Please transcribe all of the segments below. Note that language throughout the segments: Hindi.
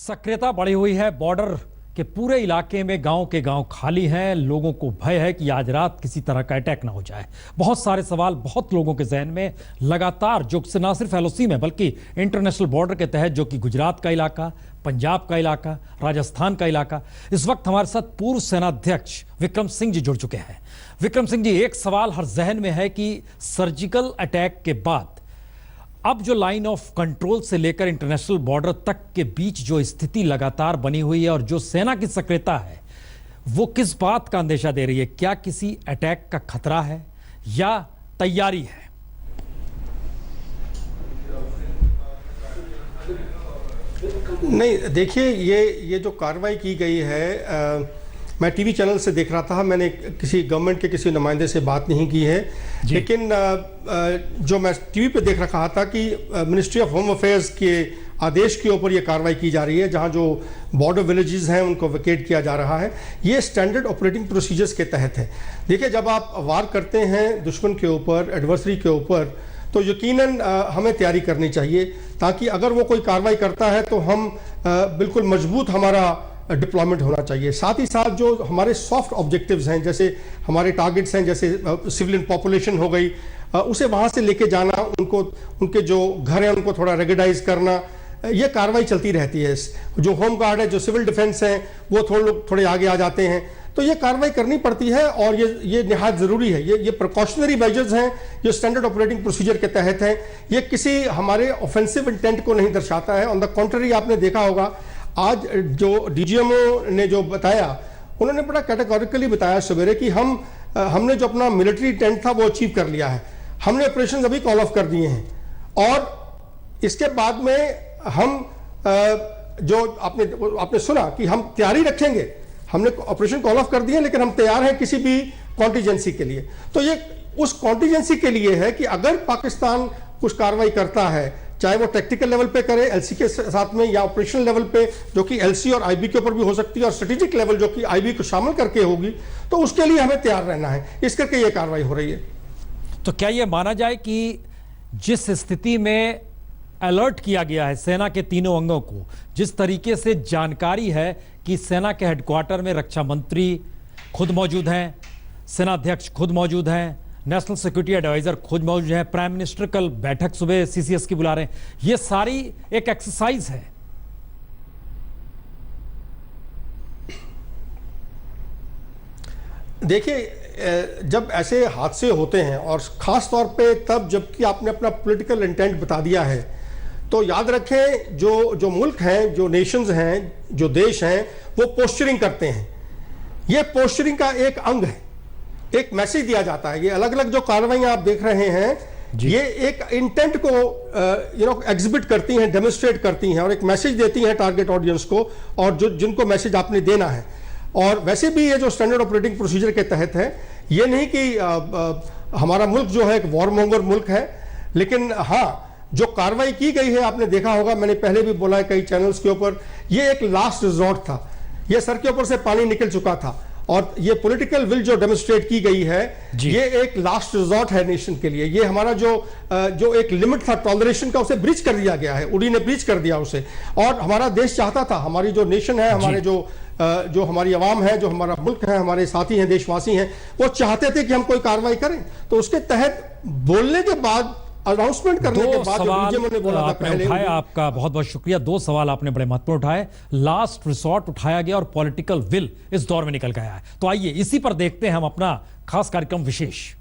सक्रियता बढ़ी हुई है। बॉर्डर के पूरे इलाके में गांव के गांव खाली हैं। लोगों को भय है कि आज रात किसी तरह का अटैक ना हो जाए। बहुत सारे सवाल बहुत लोगों के जहन में लगातार, जो ना सिर्फ एलओसी में बल्कि इंटरनेशनल बॉर्डर के तहत, जो कि गुजरात का इलाका, पंजाब का इलाका, राजस्थान का इलाका। इस वक्त हमारे साथ पूर्व सेनाध्यक्ष विक्रम सिंह जी जुड़ चुके हैं। विक्रम सिंह जी, एक सवाल हर जहन में है कि सर्जिकल अटैक के बाद अब जो लाइन ऑफ कंट्रोल से लेकर इंटरनेशनल बॉर्डर तक के बीच जो स्थिति लगातार बनी हुई है और जो सेना की सक्रियता है, वो किस बात का अंदेशा दे रही है? क्या किसी अटैक का खतरा है या तैयारी है? नहीं, देखिए, ये जो कार्रवाई की गई है, मैं टीवी चैनल से देख रहा था। मैंने किसी गवर्नमेंट के किसी नुमाइंदे से बात नहीं की है, लेकिन जो मैं टीवी पे देख रहा था कि मिनिस्ट्री ऑफ होम अफेयर्स के आदेश के ऊपर ये कार्रवाई की जा रही है, जहां जो बॉर्डर विलेजेस हैं उनको वेकेट किया जा रहा है। ये स्टैंडर्ड ऑपरेटिंग प्रोसीजर्स के तहत है। देखिए, जब आप वार करते हैं दुश्मन के ऊपर, एडवर्सरी के ऊपर, तो यकीनन हमें तैयारी करनी चाहिए, ताकि अगर वो कोई कार्रवाई करता है तो हम बिल्कुल मजबूत हमारा डिप्लॉयमेंट होना चाहिए। साथ ही साथ जो हमारे सॉफ्ट ऑब्जेक्टिव्स हैं, जैसे हमारे टारगेट्स हैं, जैसे सिविलियन पॉपुलेशन हो गई, उसे वहाँ से लेके जाना, उनको, उनके जो घर हैं उनको थोड़ा रेगुलाइज करना, ये कार्रवाई चलती रहती है। जो होम गार्ड है, जो सिविल डिफेंस हैं, वो थोड़े आगे आ जाते हैं, तो ये कार्रवाई करनी पड़ती है और ये निहायत ज़रूरी है। ये प्रिकॉशनरी मेजर्स हैं जो स्टैंडर्ड ऑपरेटिंग प्रोसीजर के तहत हैं। ये किसी हमारे ऑफेंसिव इंटेंट को नहीं दर्शाता है। ऑन द कॉन्ट्ररी, आपने देखा होगा आज जो डीजीएमओ ने जो बताया, उन्होंने बड़ा कैटेगोरिकली बताया सवेरे कि हमने जो अपना मिलिट्री इंटेंट था वो अचीव कर लिया है। हमने ऑपरेशन अभी कॉल ऑफ कर दिए हैं और इसके बाद में हम जो आपने सुना कि हम तैयारी रखेंगे। हमने ऑपरेशन कॉल ऑफ कर दिए, लेकिन हम तैयार हैं किसी भी कॉन्टीजेंसी के लिए। तो ये उस कॉन्टीजेंसी के लिए है कि अगर पाकिस्तान कुछ कार्रवाई करता है, चाहे वो टेक्टिकल लेवल पे करे एलसी के साथ में, या ऑपरेशनल लेवल पे जो कि एलसी और आईबी के ऊपर भी हो सकती है, और स्ट्रेटेजिक लेवल जो कि आईबी को शामिल करके होगी, तो उसके लिए हमें तैयार रहना है। इस करके ये कार्रवाई हो रही है। तो क्या यह माना जाए कि जिस स्थिति में अलर्ट किया गया है सेना के तीनों अंगों को, जिस तरीके से जानकारी है कि सेना के हेडक्वार्टर में रक्षा मंत्री खुद मौजूद हैं, सेनाध्यक्ष खुद मौजूद हैं, नेशनल सिक्योरिटी एडवाइजर खुद मौजूद हैं, प्राइम मिनिस्टर कल बैठक सुबह सीसीएस की बुला रहे हैं, ये सारी एक एक्सरसाइज है। देखिए, जब ऐसे हादसे होते हैं और ख़ास तौर पे तब जबकि आपने अपना पॉलिटिकल इंटेंट बता दिया है, तो याद रखें जो मुल्क हैं, जो नेशंस हैं, जो देश हैं, वो पोस्चरिंग करते हैं। ये पोस्चरिंग का एक अंग है, एक मैसेज दिया जाता है। ये अलग अलग जो कार्रवाइयाँ आप देख रहे हैं, ये एक इंटेंट को एग्जिबिट करती हैं, डेमोन्स्ट्रेट करती हैं और एक मैसेज देती हैं टारगेट ऑडियंस को, और जिनको मैसेज आपने देना है। और वैसे भी ये जो स्टैंडर्ड ऑपरेटिंग प्रोसीजर के तहत है, ये नहीं कि हमारा मुल्क जो है एक वॉरमोंगर मुल्क है, लेकिन हाँ, जो कार्रवाई की गई है, आपने देखा होगा, मैंने पहले भी बोला है कई चैनल्स के ऊपर, ये एक लास्ट रिजॉर्ट था। ये सर के ऊपर से पानी निकल चुका था और ये पॉलिटिकल विल जो डेमोन्स्ट्रेट की गई है, ये एक लास्ट रिजॉर्ट है नेशन के लिए। ये हमारा जो एक लिमिट था टॉलरेशन का, उसे ब्रीच कर दिया गया है। उड़ी ने ब्रीच कर दिया उसे। और हमारा देश चाहता था, हमारी जो नेशन है, हमारे जो हमारी आवाम है, जो हमारा मुल्क है, हमारे साथी हैं, देशवासी हैं, वो चाहते थे कि हम कोई कार्रवाई करें। तो उसके तहत बोलने के बाद, अनाउंसमेंट करने के बाद, ने बोला था पहले, उठाया। आपका बहुत बहुत शुक्रिया। दो सवाल आपने बड़े महत्वपूर्ण उठाए। लास्ट रिसोर्ट उठाया गया और पॉलिटिकल विल इस दौर में निकल गया है। तो आइए इसी पर देखते हैं हम अपना खास कार्यक्रम विशेष।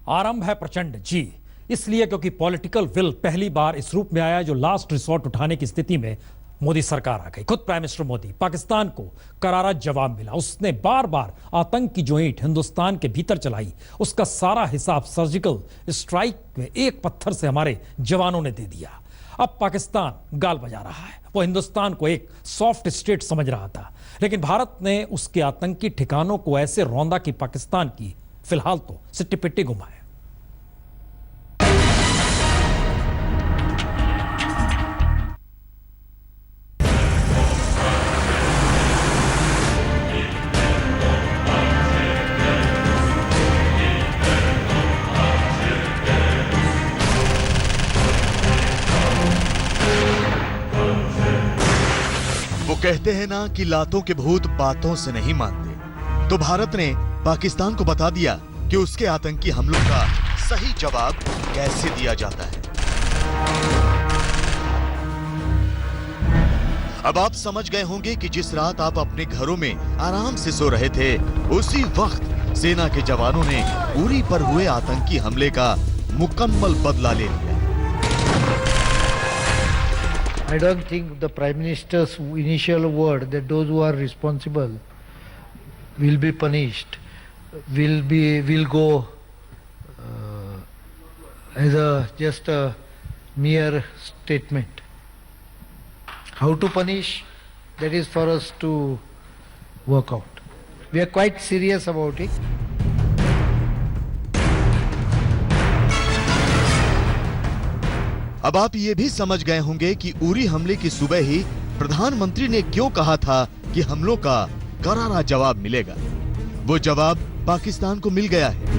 आरंभ है प्रचंड जी, इसलिए क्योंकि पॉलिटिकल विल पहली बार इस रूप में आया जो लास्ट रिसोर्ट उठाने की स्थिति में मोदी सरकार आ गई। खुद प्राइम मिनिस्टर मोदी, पाकिस्तान को करारा जवाब मिला। उसने बार बार आतंक की जो ईंट हिंदुस्तान के भीतर चलाई, उसका सारा हिसाब सर्जिकल स्ट्राइक में एक पत्थर से हमारे जवानों ने दे दिया। अब पाकिस्तान गाल बजा रहा है। वो हिंदुस्तान को एक सॉफ्ट स्टेट समझ रहा था, लेकिन भारत ने उसके आतंकी ठिकानों को ऐसे रौंदा कि पाकिस्तान की फिलहाल तो सिट्टी पिट्टी घुमाए। कहते हैं ना कि लातों के भूत बातों से नहीं मानते, तो भारत ने पाकिस्तान को बता दिया कि उसके आतंकी हमलों का सही जवाब कैसे दिया जाता है। अब आप समझ गए होंगे कि जिस रात आप अपने घरों में आराम से सो रहे थे, उसी वक्त सेना के जवानों ने उरी पर हुए आतंकी हमले का मुकम्मल बदला ले लिया। I don't think the Prime Minister's initial word that those who are responsible will be punished will go as just a mere statement. How to punish, that is for us to work out. We are quite serious about it. अब आप ये भी समझ गए होंगे कि उरी हमले की सुबह ही प्रधानमंत्री ने क्यों कहा था कि हमलों का करारा जवाब मिलेगा। वो जवाब पाकिस्तान को मिल गया है।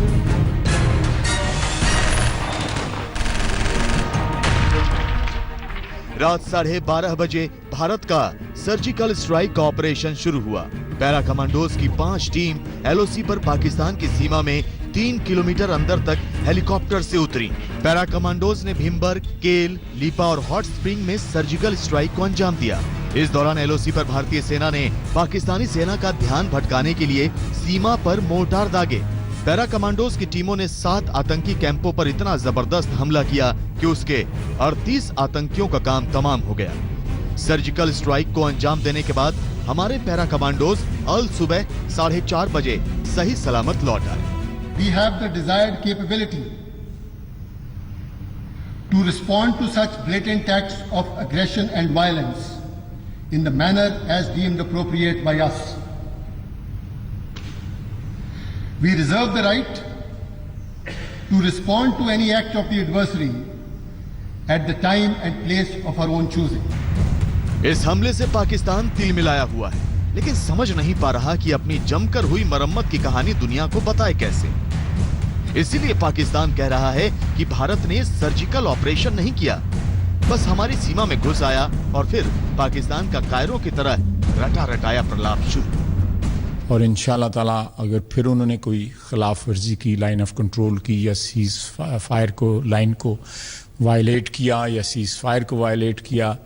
रात 12:30 बजे भारत का सर्जिकल स्ट्राइक का ऑपरेशन शुरू हुआ। पैरा कमांडोज की 5 टीम एलओसी पर पाकिस्तान की सीमा में 3 किलोमीटर अंदर तक हेलीकॉप्टर से उतरी। पैरा कमांडोज ने भीमबर्ग, केल, लीपा और हॉट स्प्रिंग में सर्जिकल स्ट्राइक को अंजाम दिया। इस दौरान एलओसी पर भारतीय सेना ने पाकिस्तानी सेना का ध्यान भटकाने के लिए सीमा पर मोर्टार दागे। पैरा कमांडोज की टीमों ने 7 आतंकी कैंपों पर इतना जबरदस्त हमला किया कि उसके 38 आतंकियों का काम तमाम हो गया। सर्जिकल स्ट्राइक को अंजाम देने के बाद हमारे पैरा कमांडोज अल सुबह 4:30 बजे सही सलामत लौट आए। We have the desired capability to respond to such blatant acts of aggression and violence in the manner as deemed appropriate by us. We reserve the right to respond to any act of the adversary at the time and place of our own choosing. इस हमले से पाकिस्तान तिलमिलाया हुआ है, लेकिन समझ नहीं पा रहा कि अपनी जमकर हुई मरम्मत की कहानी दुनिया को बताए कैसे। इसीलिए पाकिस्तान कह रहा है कि भारत ने सर्जिकल ऑपरेशन नहीं किया, बस हमारी सीमा में घुस आया और फिर पाकिस्तान का कायरों की तरह रटा रटाया प्रलाप शुरू। और इंशाल्लाह ताला अगर फिर उन्होंने कोई खिलाफ वर्जी की, लाइन ऑफ कंट्रोल की या सीज फायर को लाइन को वायलेट किया या सीज फायर को वायलेट किया,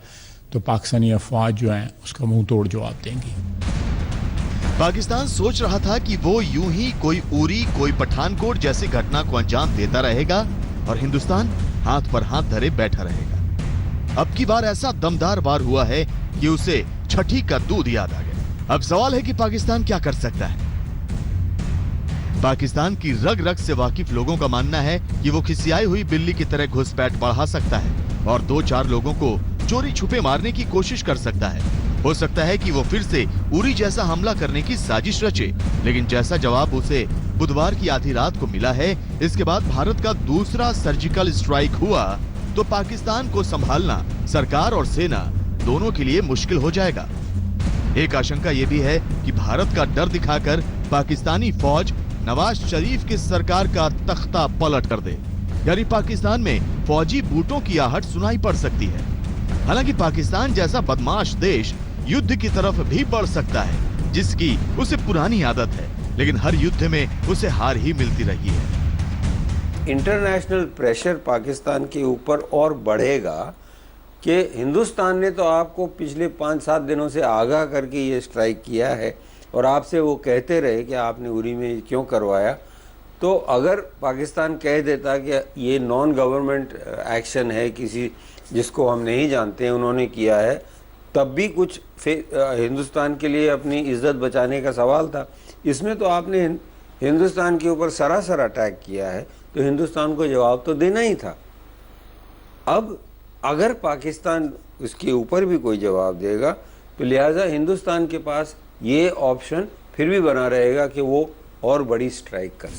तो पाकिस्तानी अफवाज जो हैं उसका मुंह तोड़ जवाब देंगी। पाकिस्तान सोच रहा था कि वो यूं ही कोई उरी, कोई पठानकोट जैसी घटना को अंजाम देता रहेगा और हिंदुस्तान हाथ पर हाथ धरे बैठा रहेगा। अब की बार ऐसा दमदार वार हुआ है कि उसे छठी का दूध याद आ गया। अब सवाल है कि पाकिस्तान क्या कर सकता है। पाकिस्तान की रग रग से वाकिफ लोगों का मानना है कि वो खिसियाई हुई बिल्ली की तरह घुसपैठ बढ़ा सकता है और 2-4 लोगों को चोरी छुपे मारने की कोशिश कर सकता है। हो सकता है कि वो फिर से उरी जैसा हमला करने की साजिश रचे, लेकिन जैसा जवाब उसे बुधवार की आधी रात को मिला है, इसके बाद भारत का दूसरा सर्जिकल स्ट्राइक हुआ तो पाकिस्तान को संभालना सरकार और सेना दोनों के लिए मुश्किल हो जाएगा। एक आशंका ये भी है कि भारत का डर दिखाकर पाकिस्तानी फौज नवाज शरीफ की सरकार का तख्ता पलट कर दे, यानी पाकिस्तान में फौजी बूटों की आहट सुनाई पड़ सकती है। हालांकि पाकिस्तान जैसा बदमाश देश युद्ध की तरफ भी बढ़ सकता है, जिसकी उसे पुरानी आदत है, लेकिन हर युद्ध में उसे हार ही मिलती रही है। इंटरनेशनल प्रेशर पाकिस्तान के ऊपर और बढ़ेगा कि हिंदुस्तान ने तो आपको पिछले 5-7 दिनों से आगाह करके ये स्ट्राइक किया है और आपसे वो कहते रहे कि आपने उरी में क्यों करवाया, तो अगर पाकिस्तान कह देता कि ये नॉन गवर्नमेंट एक्शन है, किसी जिसको हम नहीं जानते हैं उन्होंने किया है, तब भी कुछ हिंदुस्तान के लिए अपनी इज्जत बचाने का सवाल था। इसमें तो आपने हिंदुस्तान के ऊपर सरासर अटैक किया है, तो हिंदुस्तान को जवाब तो देना ही था। अब अगर पाकिस्तान उसके ऊपर भी कोई जवाब देगा तो लिहाजा हिंदुस्तान के पास ये ऑप्शन फिर भी बना रहेगा कि वो और बड़ी स्ट्राइक कर।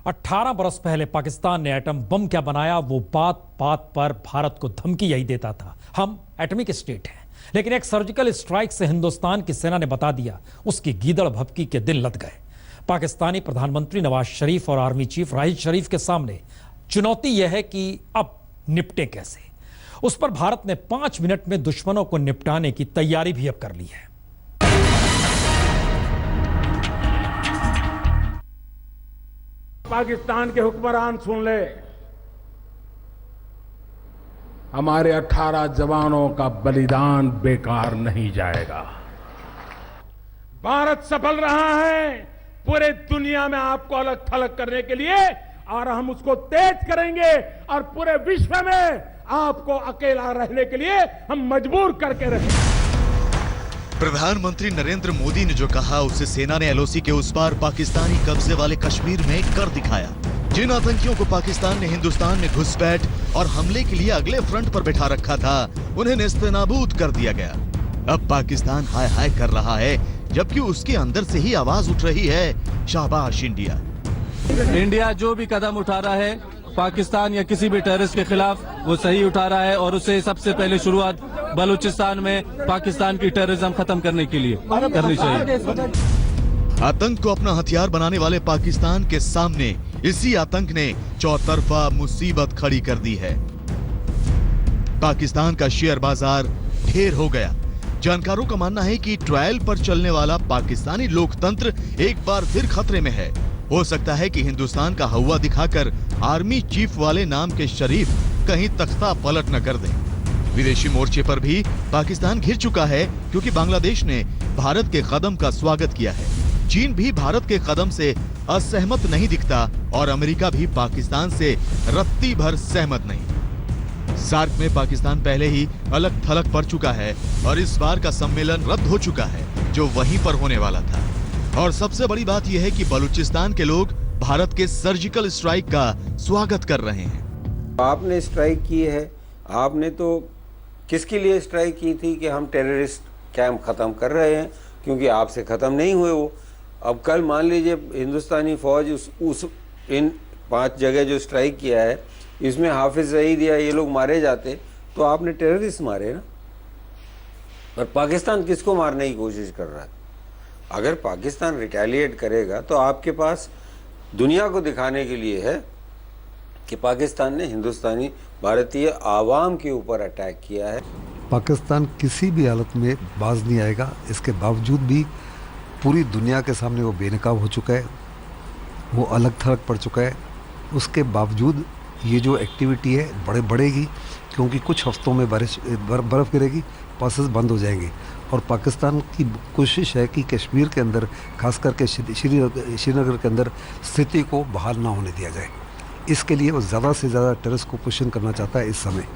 18 बरस पहले पाकिस्तान ने एटम बम क्या बनाया, वो बात बात पर भारत को धमकी यही देता था, हम एटमिक स्टेट हैं। लेकिन एक सर्जिकल स्ट्राइक से हिंदुस्तान की सेना ने बता दिया, उसकी गीदड़ भभकी के दिन लद गए। पाकिस्तानी प्रधानमंत्री नवाज शरीफ और आर्मी चीफ राहिल शरीफ के सामने चुनौती यह है कि अब निपटे कैसे। उस पर भारत ने 5 मिनट में दुश्मनों को निपटाने की तैयारी भी अब कर ली है। पाकिस्तान के हुक्मरान सुन ले, हमारे 18 जवानों का बलिदान बेकार नहीं जाएगा। भारत सफल रहा है पूरे दुनिया में आपको अलग थलग करने के लिए, और हम उसको तेज करेंगे और पूरे विश्व में आपको अकेला रहने के लिए हम मजबूर करके रहेंगे। प्रधानमंत्री नरेंद्र मोदी ने जो कहा उसे सेना ने एलओसी के उस पार पाकिस्तानी कब्जे वाले कश्मीर में कर दिखाया। जिन आतंकियों को पाकिस्तान ने हिंदुस्तान में घुसपैठ और हमले के लिए अगले फ्रंट पर बैठा रखा था, उन्हें नेस्तनाबूद कर दिया गया। अब पाकिस्तान हाय हाय कर रहा है, जबकि उसके अंदर से ही आवाज उठ रही है, शाबाश इंडिया। इंडिया जो भी कदम उठा रहा है पाकिस्तान या किसी भी टेररिस्ट के खिलाफ, वो सही उठा रहा है, और उसे सबसे पहले शुरुआत बलूचिस्तान में पाकिस्तान की टेररिज्म खत्म करने के लिए करनी चाहिए। आतंक को अपना हथियार बनाने वाले पाकिस्तान के सामने इसी आतंक ने चौतरफा मुसीबत खड़ी कर दी है। पाकिस्तान का शेयर बाजार ढेर हो गया। जानकारों का मानना है कि ट्रायल पर चलने वाला पाकिस्तानी लोकतंत्र एक बार फिर खतरे में है। हो सकता है कि हिंदुस्तान का हवा दिखाकर आर्मी चीफ वाले नाम के शरीफ कहीं तख्ता पलट न कर दें। विदेशी मोर्चे पर भी पाकिस्तान घिर चुका है, क्योंकि बांग्लादेश ने भारत के कदम का स्वागत किया है। चीन भी भारत के कदम से असहमत नहीं दिखता और अमेरिका भी पाकिस्तान से रत्ती भर सहमत नहीं। सार्क में पाकिस्तान पहले ही अलग थलग पड़ चुका है और इस बार का सम्मेलन रद्द हो चुका है, जो वहीं पर होने वाला था। और सबसे बड़ी बात यह है कि बलूचिस्तान के लोग भारत के सर्जिकल स्ट्राइक का स्वागत कर रहे हैं। आपने स्ट्राइक की है, आपने तो किसके लिए स्ट्राइक की थी कि हम टेररिस्ट कैंप ख़त्म कर रहे हैं, क्योंकि आपसे ख़त्म नहीं हुए वो। अब कल मान लीजिए हिंदुस्तानी फौज इन 5 जगह जो स्ट्राइक किया है, इसमें हाफिज सईद या ये लोग मारे जाते तो आपने टेररिस्ट मारे ना। और पाकिस्तान किसको मारने की कोशिश कर रहा है? अगर पाकिस्तान रिटेलिएट करेगा तो आपके पास दुनिया को दिखाने के लिए है कि पाकिस्तान ने हिंदुस्तानी भारतीय आवाम के ऊपर अटैक किया है। पाकिस्तान किसी भी हालत में बाज नहीं आएगा। इसके बावजूद भी पूरी दुनिया के सामने वो बेनकाब हो चुका है, वो अलग थलग पड़ चुका है। उसके बावजूद ये जो एक्टिविटी है बढ़ेगी, क्योंकि कुछ हफ्तों में बर्फ़ गिरेगी, पासेस बंद हो जाएंगे। और पाकिस्तान की कोशिश है कि कश्मीर के अंदर, खास करके श्रीनगर के अंदर स्थिति को बहाल ना होने दिया जाए। इसके लिए वो ज़्यादा से ज़्यादा टेररिस्ट को पुशन करना चाहता है इस समय।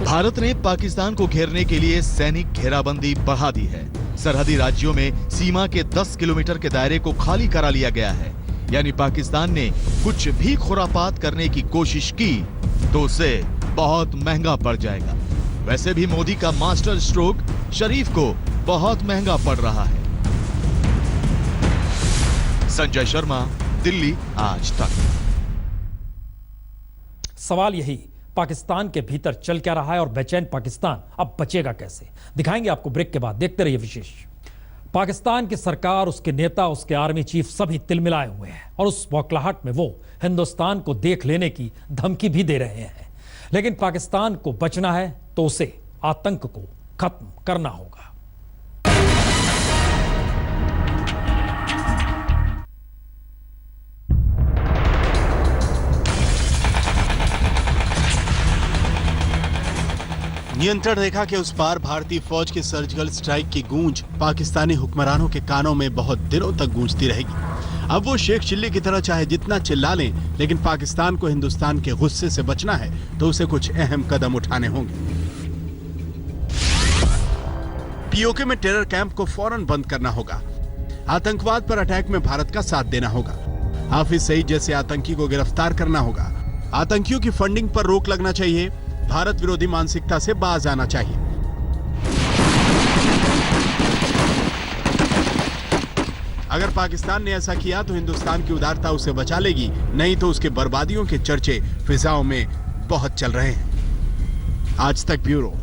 भारत ने पाकिस्तान को घेरने के लिए सैनिक घेराबंदी बढ़ा दी है। सरहदी राज्यों में सीमा के 10 किलोमीटर के दायरे को खाली करा लिया गया है। यानी पाकिस्तान ने कुछ भी खुरापात करने की कोशिश की तो उसे बहुत महंगा पड़ जाएगा। वैसे भी मोदी का मास्टर स्ट्रोक शरीफ को बहुत महंगा पड़ रहा है। संजय शर्मा, दिल्ली आज तक। सवाल यही, पाकिस्तान के भीतर चल क्या रहा है और बेचैन पाकिस्तान अब बचेगा कैसे? दिखाएंगे आपको ब्रेक के बाद। देखते रहिए विशेष। पाकिस्तान की सरकार, उसके नेता, उसके आर्मी चीफ सभी तिलमिलाए हुए हैं और उस बौखलाहट में वो हिंदुस्तान को देख लेने की धमकी भी दे रहे हैं। लेकिन पाकिस्तान को बचना है तो उसे आतंक को खत्म करना होगा। नियंत्रण रेखा के उस पार भारतीय फौज के सर्जिकल स्ट्राइक की गूंज पाकिस्तानी हुक्मरानों के कानों में बहुत दिनों तक गूंजती रहेगी। अब वो शेख चिल्ली की तरह चाहे जितना चिल्ला लें, लेकिन पाकिस्तान को हिंदुस्तान के गुस्से से बचना है तो उसे कुछ अहम कदम उठाने होंगे। पीओके में टेरर कैंप को फौरन बंद करना होगा। आतंकवाद पर अटैक में भारत का साथ देना होगा। हाफिज सईद जैसे आतंकी को गिरफ्तार करना होगा। आतंकियों की फंडिंग पर रोक लगना चाहिए। भारत विरोधी मानसिकता से बाज आना चाहिए। अगर पाकिस्तान ने ऐसा किया तो हिंदुस्तान की उदारता उसे बचा लेगी, नहीं तो उसके बर्बादियों के चर्चे फिजाओं में बहुत चल रहे हैं। आज तक ब्यूरो।